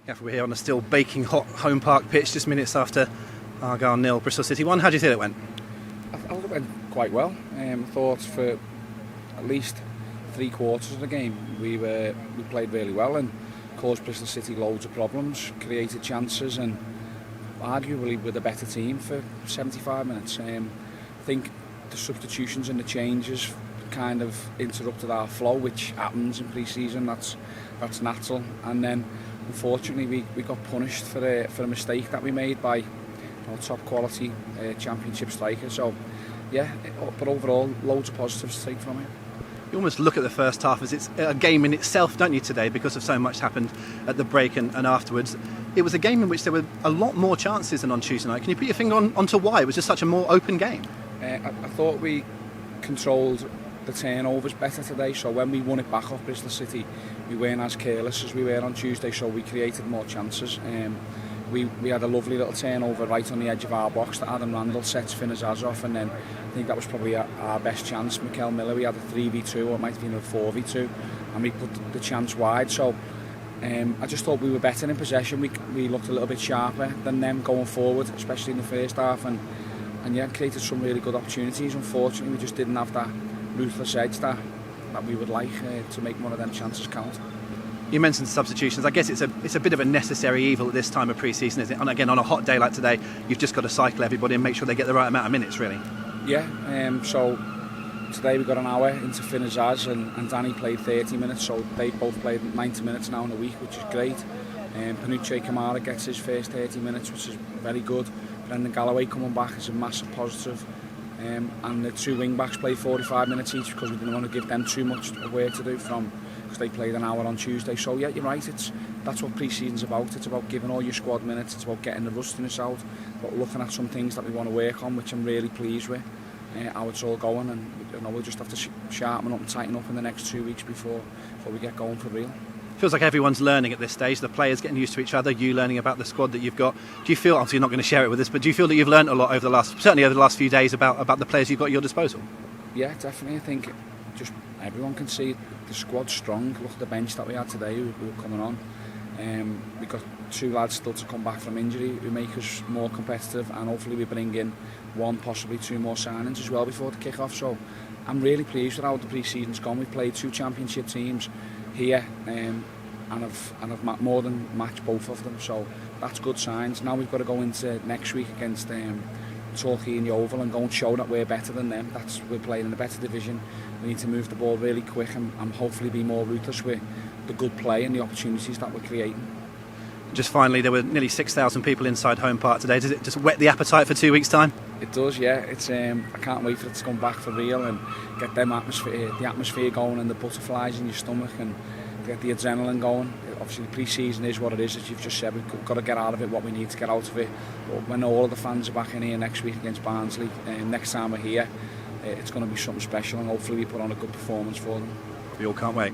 Yeah, we're here on a still baking hot home park pitch, just minutes after Argyle 0, Bristol City 1. How do you think it went? I thought it went quite well. I thought for at least 3/4 of the game we played really well and caused Bristol City loads of problems, created chances, and arguably were the better team for 75 minutes. I think the substitutions and the changes kind of interrupted our flow, which happens in pre-season. That's natural. And then unfortunately we got punished for a mistake that we made by top quality championship striker. So yeah, but overall loads of positives to take from it. You almost look at the first half as it's a game in itself, don't you, today, because of so much happened at the break and afterwards. It was a game in which there were a lot more chances than on Tuesday night. Can you put your finger onto why it was just such a more open game? I thought we controlled the turnovers better today, so when we won it back off Bristol City we weren't as careless as we were on Tuesday, so we created more chances. We had a lovely little turnover right on the edge of our box that Adam Randall sets Finnazaz off, and then I think that was probably our best chance. Mikel Miller, we had a 3v2 or it might have been a 4v2 and we put the chance wide. So I just thought we were better in possession. We looked a little bit sharper than them going forward, especially in the first half, and yeah, created some really good opportunities. Unfortunately we just didn't have that ruthless edge that we would like to make one of them chances count. You mentioned substitutions. I guess it's a bit of a necessary evil at this time of pre-season, isn't it? And again, on a hot day like today, you've just got to cycle everybody and make sure they get the right amount of minutes, really. Yeah, so today we got an hour into Finnazaz and Danny played 30 minutes, so they both played 90 minutes now in a week, which is great. Panucci Kamara gets his first 30 minutes, which is very good. Brendan Galloway coming back is a massive positive. And the two wing-backs played 45 minutes each because we didn't want to give them too much work to do because they played an hour on Tuesday. So yeah, you're right, that's what pre-season's about. It's about giving all your squad minutes, it's about getting the rustiness out, but looking at some things that we want to work on, which I'm really pleased with, how it's all going, and we'll just have to sharpen up and tighten up in the next 2 weeks before we get going for real. Feels like everyone's learning at this stage, the players getting used to each other, you learning about the squad that you've got. Do you feel, obviously you're not going to share it with us, but do you feel that you've learned a lot certainly over the last few days about the players you've got at your disposal? Yeah, definitely. I think just everyone can see the squad's strong. Look at the bench that we had today who were coming on. We've got two lads still to come back from injury who make us more competitive, and hopefully we bring in one, possibly two more signings as well before the kick-off. So I'm really pleased with how the pre-season's gone. We've played two championship teams here, and I've more than matched both of them, so that's good signs. Now we've got to go into next week against Torquay and Yeovil and go and show that we're better than them. We're playing in a better division. We need to move the ball really quick and hopefully be more ruthless with the good play and the opportunities that we're creating. Just finally, there were nearly 6,000 people inside Home Park today. Does it just whet the appetite for 2 weeks' time? It does, yeah. It's I can't wait for it to come back for real and get the atmosphere going and the butterflies in your stomach and get the adrenaline going. Obviously the pre-season is what it is, as you've just said. We've got to get out of it what we need to get out of it. But when all of the fans are back in here next week against Barnsley, next time we're here, it's going to be something special, and hopefully we put on a good performance for them. We all can't wait.